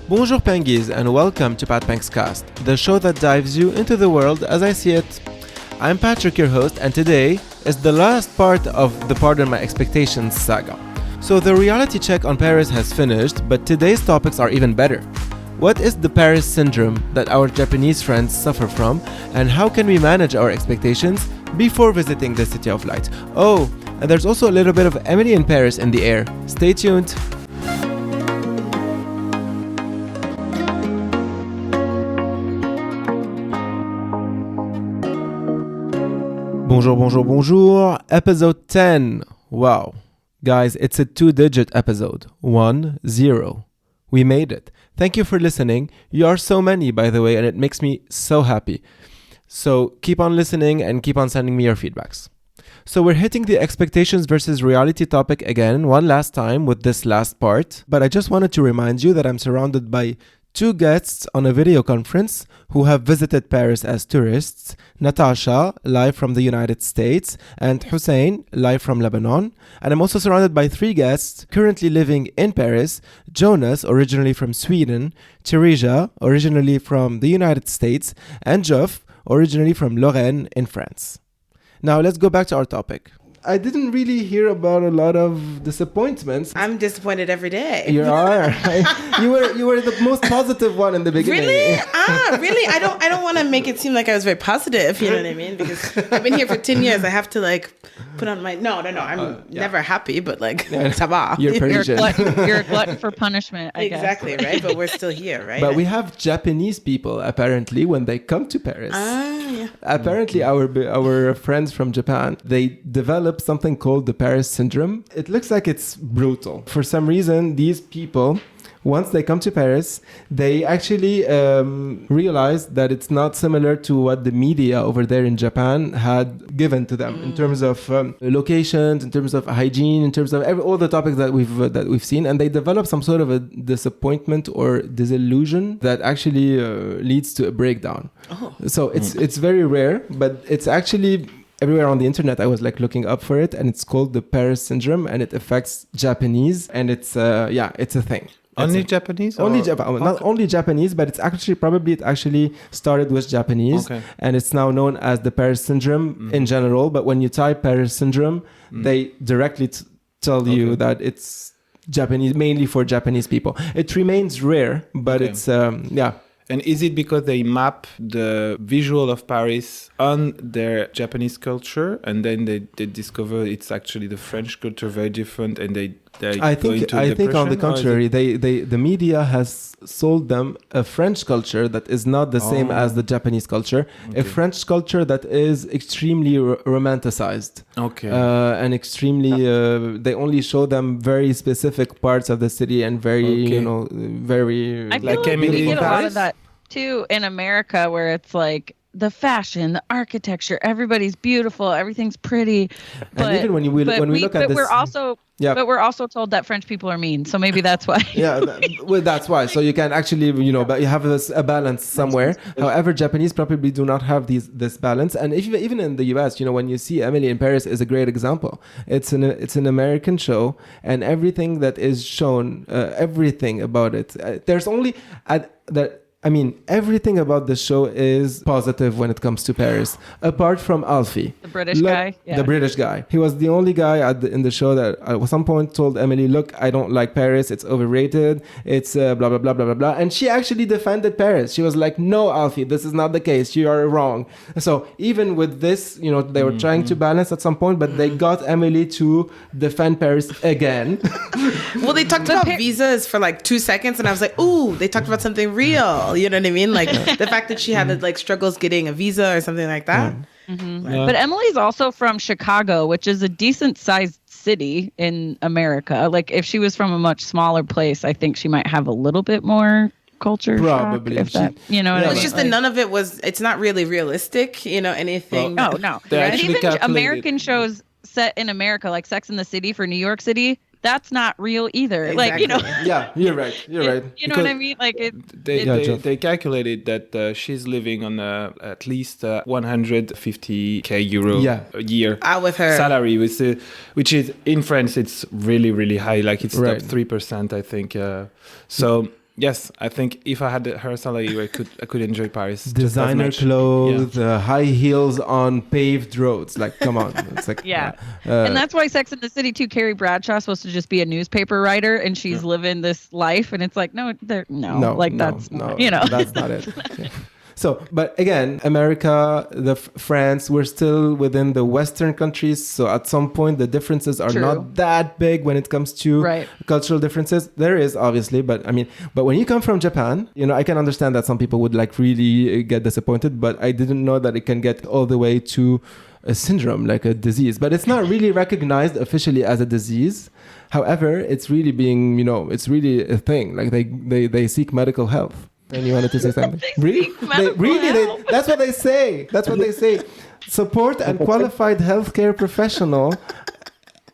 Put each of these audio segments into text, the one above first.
Bonjour Penguins and welcome to Pat Pank's Cast, the show that dives you into the world as I see it. I'm Patrick, your host, and today is the last part of the Pardon My Expectations saga. So the reality check on Paris has finished, but today's topics are even better. What is the Paris syndrome that our Japanese friends suffer from, and how can we manage our expectations before visiting the City of Light? Oh, and there's also a little bit of Emily in Paris in the air. Stay tuned. Bonjour. Episode 10. Wow. Guys, it's a 2-digit episode. 10. We made it. Thank you for listening. You are so many, by the way, and it makes me so happy. So keep on listening and keep on sending me your feedbacks. So we're hitting the expectations versus reality topic again one last time with this last part. But I just wanted to remind you that I'm surrounded by two guests on a video conference who have visited Paris as tourists, Natasha, live from the United States, and Hussein, live from Lebanon. And I'm also surrounded by three guests currently living in Paris, Jonas, originally from Sweden, Teresa, originally from the United States, and Geoff, originally from Lorraine in France. Now let's go back to our topic. I didn't really hear about a lot of disappointments. I'm disappointed every day. You are. You were the most positive one in the beginning. Really? Really? I don't want to make it seem like I was very positive. You know what I mean? Because I've been here for 10 years. I have to put on my no. I'm never happy, but ça va. You're Parisian. You're a glutton for punishment. I guess. Exactly, right? But we're still here, right? But we have Japanese people apparently when they come to Paris. Yeah. Apparently, our friends from Japan, they develop something called the Paris syndrome. It looks like it's brutal. For some reason, these people, once they come to Paris, they actually realize that it's not similar to what the media over there in Japan had given to them in terms of locations, in terms of hygiene, in terms of all the topics that we've seen, and they develop some sort of a disappointment or disillusion that actually leads to a breakdown. Oh. So it's very rare, but it's actually everywhere on the internet. I was looking up for it, and it's called the Paris syndrome, and it affects Japanese, and it's a thing. Only Japanese? Only Japan. Not only Japanese, but it actually started with Japanese, and it's now known as the Paris syndrome in general. But when you type Paris syndrome, they directly tell you that it's Japanese, mainly for Japanese people. It remains rare, but it's And is it because they map the visual of Paris on their Japanese culture, and then they discover it's actually the French culture very different, and they I think on the contrary, the media has sold them a French culture that is not the same as the Japanese culture. Okay. A French culture that is extremely romanticized. Okay. And extremely, they only show them very specific parts of the city and very, very. I feel like we get a lot of that too in America, where it's like the fashion, the architecture, everybody's beautiful, everything's pretty. But, and even when we look at this, but we're also told that French people are mean, so maybe that's why. That's why. So you can actually, but you have a balance somewhere. However, Japanese probably do not have this balance. And even in the US, when you see Emily in Paris is a great example. It's an American show, and everything that is shown, everything about it, there's only everything about the show is positive when it comes to Paris, apart from Alfie. The British guy? Yeah. The British guy. He was the only guy in the show that at some point told Emily, look, I don't like Paris. It's overrated. It's blah, blah, blah, blah, blah, blah. And she actually defended Paris. She was like, no, Alfie, this is not the case. You are wrong. So even with this, they were trying to balance at some point, but they got Emily to defend Paris again. Well, they talked about visas for 2 seconds, and I was like, ooh, they talked about something real. You know what I mean? The fact that she had struggles getting a visa or something like that. Mm-hmm. Yeah. But Emily's also from Chicago, which is a decent sized city in America. If she was from a much smaller place, I think she might have a little bit more culture probably shock, if that, what I mean? It's just that none of it it's not really realistic, anything. Well, no. And even American shows set in America, like Sex and the City for New York City, that's not real either. Exactly. Yeah, you're right. You know what I mean? They calculated that she's living on at least 150k euro a year with her salary, which is in France it's really really high. It's top 3%, I think. So Yes, I think if I had her salary, I could enjoy Paris. just as Designer much. clothes, high heels on paved roads. Like, come on. It's like, Yeah. And that's why Sex and the City too, Carrie Bradshaw's supposed to just be a newspaper writer and she's living this life and it's like, that's not it. Yeah. So, but again, America, France, we're still within the Western countries. So at some point, the differences are not that big when it comes to cultural differences. There is obviously, but when you come from Japan, I can understand that some people would like really get disappointed, but I didn't know that it can get all the way to a syndrome, like a disease, but it's not really recognized officially as a disease. However, it's really being, it's really a thing. Like they seek medical health. And you wanted to say something? Really? That's what they say. That's what they say. Support and qualified healthcare professional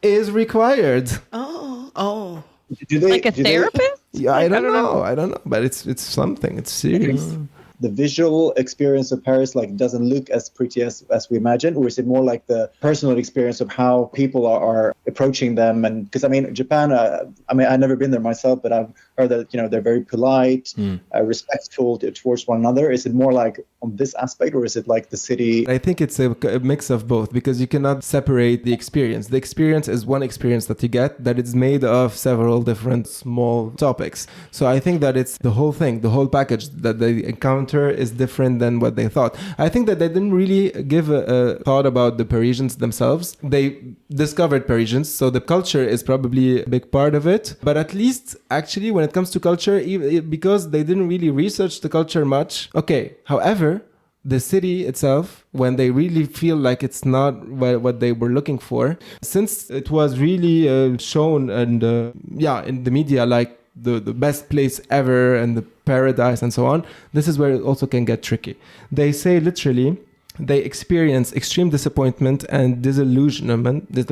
is required. Oh. Like a therapist? Yeah, I don't know. But it's something. It's serious. The visual experience of Paris doesn't look as pretty as we imagine, or is it more like the personal experience of how people are approaching them? And because Japan, I've never been there myself, but I've heard that they're very polite, respectful towards one another. Is it more like on this aspect, or is it like the city? I think it's a mix of both, because you cannot separate the experience. The experience is one experience that you get that is made of several different small topics. So I think that it's the whole thing, the whole package that they encounter is different than what they thought. I think that they didn't really give a thought about the Parisians themselves. They discovered Parisians, so the culture is probably a big part of it. But at least, actually, when it comes to culture, because they didn't really research the culture much. Okay, however, the city itself, when they really feel like it's not what they were looking for, since it was really shown and in the media like the best place ever and the paradise and so on, this is where it also can get tricky. They say literally they experience extreme disappointment and disillusionment. I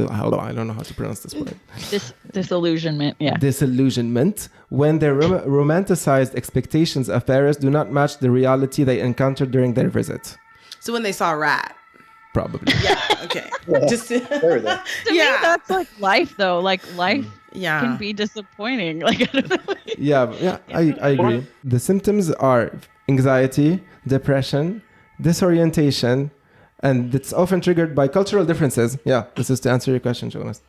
don't know how to pronounce this word. Disillusionment, yeah. Disillusionment when their romanticized expectations of Paris do not match the reality they encountered during their visit. So when they saw a rat. Probably. Yeah, okay. Just to me, that's like life, though. Like life can be disappointing. Like, I don't know. I agree. The symptoms are anxiety, depression, disorientation, and it's often triggered by cultural differences. Yeah, this is to answer your question, Jonas.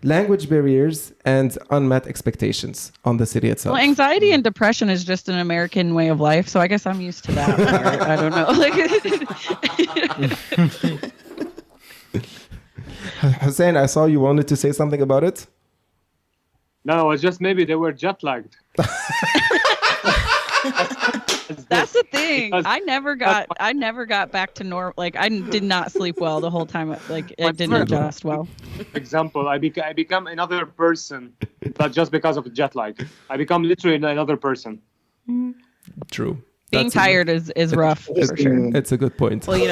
Language barriers and unmet expectations on the city itself. Well, anxiety and depression is just an American way of life, so I guess I'm used to that. I don't know. Hussein, I saw you wanted to say something about it. No, it's just maybe they were jet lagged. That's the thing. I never got back to normal. Like, I did not sleep well the whole time. Like, I didn't adjust well. For example, I become another person, but just because of jet lag. I become literally another person. True. Being tired is rough, for sure. It's a good point. Well, the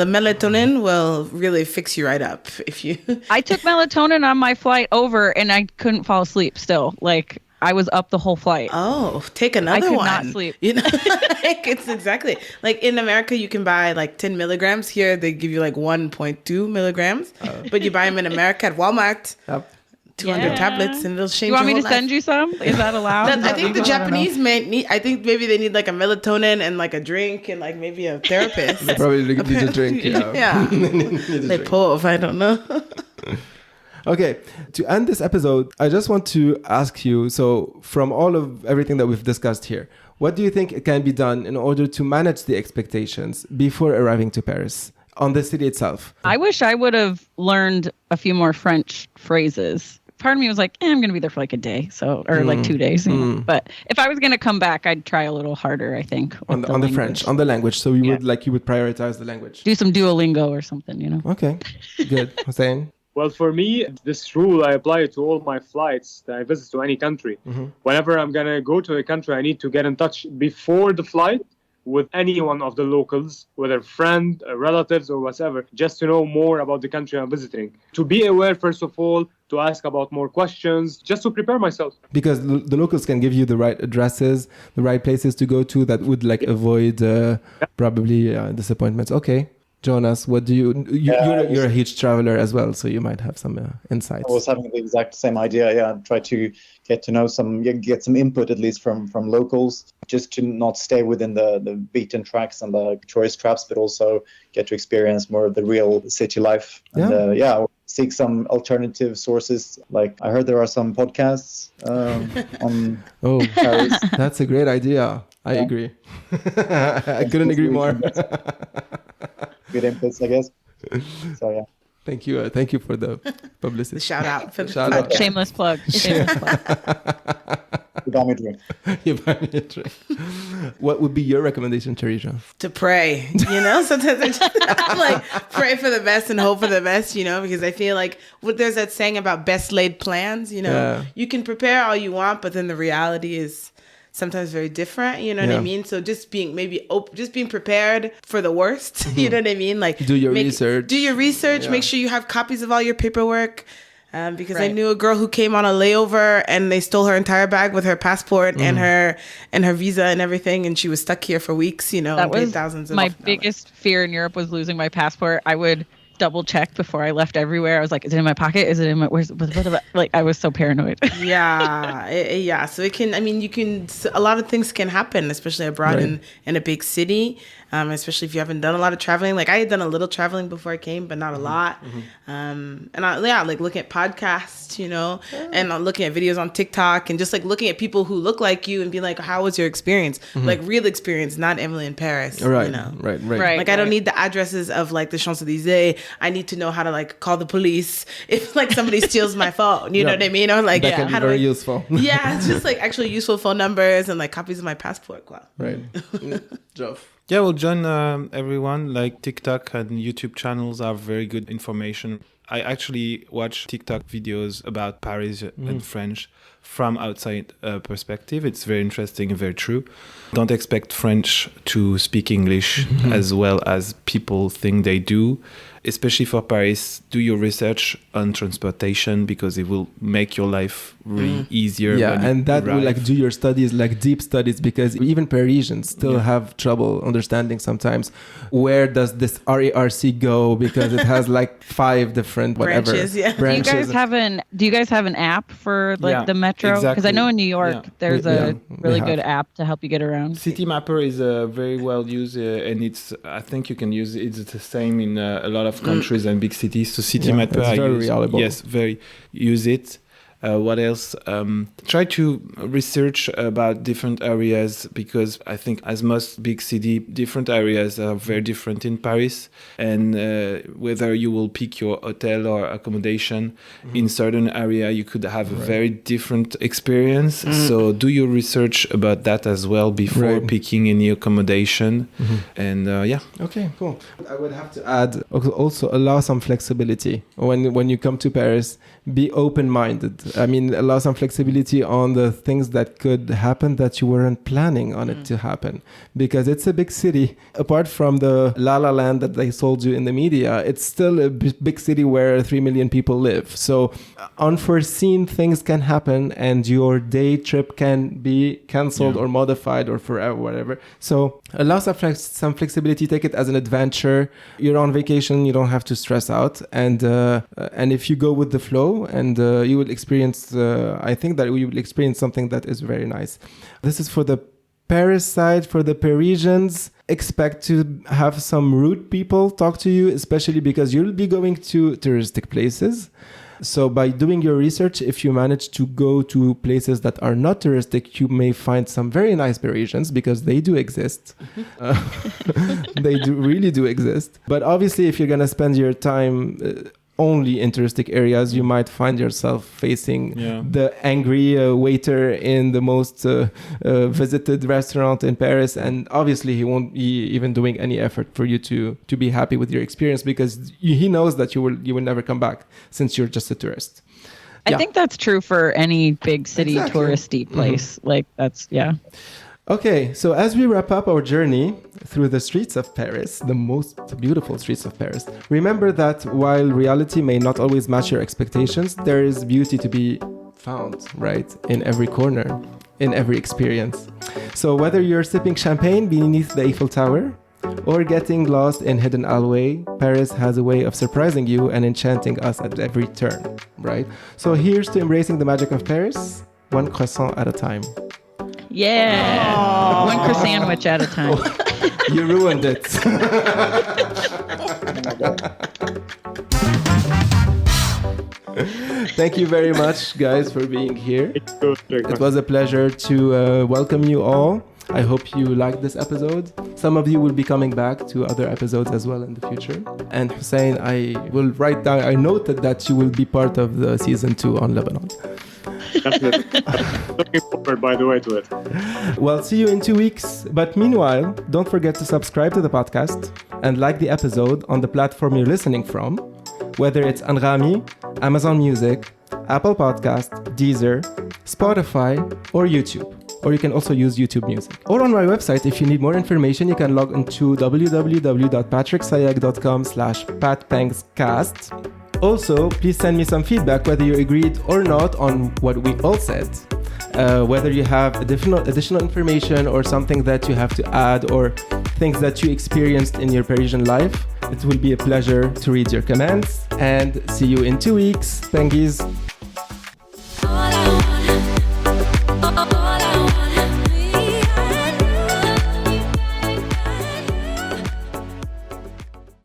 melatonin will really fix you right up if you... I took melatonin on my flight over and I couldn't fall asleep still. Like, I was up the whole flight. Oh, take another one. I could not sleep. It's exactly like in America, you can buy like 10 milligrams. Here, they give you like 1.2 milligrams. But you buy them in America at Walmart. Yep. 200 tablets, and they'll change your whole life. You want me to send you some? Is that allowed? I think the Japanese may need. I think maybe they need like a melatonin and like a drink and like maybe a therapist. They probably need a drink. Yeah. They pove. I don't know. Okay, to end this episode, I just want to ask you, so from all of everything that we've discussed here, what do you think can be done in order to manage the expectations before arriving to Paris on the city itself? I wish I would have learned a few more French phrases. Part of me was like, I'm going to be there for like a day, or like 2 days. But if I was going to come back, I'd try a little harder, I think. On the French, on the language. So you would prioritize the language. Do some Duolingo or something, Okay, good. Hussein? Well, for me, this rule, I apply it to all my flights that I visit to any country. Whenever I'm going to go to a country, I need to get in touch before the flight with any one of the locals, whether friend, relatives, or whatever, just to know more about the country I'm visiting. To be aware, first of all, to ask about more questions, just to prepare myself. Because the locals can give you the right addresses, the right places to go to that would avoid probably disappointments. Okay. Jonas, what do Yeah, you're a huge traveler as well, so you might have some insights. I was having the exact same idea. Yeah, try to get to know get some input at least from locals, just to not stay within the beaten tracks and the tourist traps, but also get to experience more of the real city life. And seek some alternative sources. Like I heard there are some podcasts on Paris. That's a great idea. I agree. I couldn't agree more. Good inputs, I guess. So yeah. Thank you. Thank you for the publicity. The shout out for the Shout out. Shameless plug. Shameless plug. You buy me a drink. You buy me a drink. What would be your recommendation, Teresa? To pray, sometimes I'm like, pray for the best and hope for the best, because I feel like there's that saying about best laid plans, you can prepare all you want, but then the reality is sometimes very different, what I mean? So just being just being prepared for the worst, you know what I mean? Like do your research, make sure you have copies of all your paperwork. Because I knew a girl who came on a layover and they stole her entire bag with her passport and her visa and everything, and she was stuck here for weeks. That was thousands of my biggest fear in Europe was losing my passport. I would double check before I left everywhere. I was like, is it in my pocket? Is it in my like I was so paranoid. Yeah. So it can. I mean, a lot of things can happen, especially abroad in a big city. Especially if you haven't done a lot of traveling. Like I had done a little traveling before I came, but not a lot. And like looking at podcasts, and looking at videos on TikTok, and just like looking at people who look like you and being like, how was your experience? Like real experience, not Emily in Paris. Right. Like I don't need the addresses of like the Champs-Élysées. I need to know how to like call the police if like somebody steals my phone. You know what I mean? Or like that can be very useful. Yeah, it's just like actually useful phone numbers and like copies of my passport. Wow. Right. Geoff. Yeah, well, join everyone. Like TikTok and YouTube channels are very good information. I actually watch TikTok videos about Paris and French from outside perspective. It's very interesting and very true. Don't expect French to speak English as well as people think they do. Especially for Paris, do your research on transportation because it will make your life really easier. Yeah, when and that will arrive. do your studies, deep studies, because even Parisians still have trouble understanding sometimes where does this RERC go, because it has 5 different branches. Do you guys have an app for the metro? Because exactly. I know in New York there's a really good app to help you get around. City Mapper is very well used, and I think you can use it. It's the same in a lot of countries and big cities. So City Mapper, it's very reliable. Yes, use it. What else? Try to research about different areas, because I think as most big city, different areas are very different in Paris, and whether you will pick your hotel or accommodation in certain area, you could have a very different experience. So do your research about that as well before picking any accommodation. And Okay, cool. I would have to add also allow some flexibility when you come to Paris. Be open-minded. I mean, allow some flexibility on the things that could happen that you weren't planning on it to happen, because it's a big city. Apart from the La La Land that they sold you in the media, it's still a big city where 3 million people live. So unforeseen things can happen, and your day trip can be cancelled or modified or forever, whatever. So allow some flexibility. Take it as an adventure. You're on vacation. You don't have to stress out. And if you go with the flow, and you will experience, I think that you will experience something that is very nice. This is for the Paris side. For the Parisians, expect to have some rude people talk to you, especially because you'll be going to touristic places. So by doing your research, if you manage to go to places that are not touristic, you may find some very nice Parisians, because they do exist. They really do exist. But obviously, if you're going to spend your time only in touristic areas, you might find yourself facing the angry waiter in the most visited restaurant in Paris, and obviously he won't be even doing any effort for you to be happy with your experience, because he knows that you will never come back, since you're just a tourist. I think that's true for any big city touristy place. Okay, so as we wrap up our journey through the streets of Paris, the most beautiful streets of Paris, remember that while reality may not always match your expectations, there is beauty to be found, right, in every corner, in every experience. So whether you're sipping champagne beneath the Eiffel Tower, or getting lost in hidden alleyway, Paris has a way of surprising you and enchanting us at every turn, right? So here's to embracing the magic of Paris, one croissant at a time. Yeah. Aww. One croissant sandwich at a time. You ruined it. Thank you very much, guys, for being here. It was a pleasure to welcome you all. I hope you liked this episode. Some of you will be coming back to other episodes as well in the future. And Hussein, I will write down, I noted that you will be part of the season 2 on Lebanon. Definitely. Looking forward, by the way, to it. Well, see you in 2 weeks. But meanwhile, don't forget to subscribe to the podcast and like the episode on the platform you're listening from, whether it's Anghami, Amazon Music, Apple Podcast, Deezer, Spotify, or YouTube. Or you can also use YouTube Music. Or on my website, if you need more information, you can log into www.patricksayag.com/patpangscast. Also, please send me some feedback, whether you agreed or not on what we all said. Whether you have additional information or something that you have to add or things that you experienced in your Parisian life. It will be a pleasure to read your comments and see you in 2 weeks. Pengies.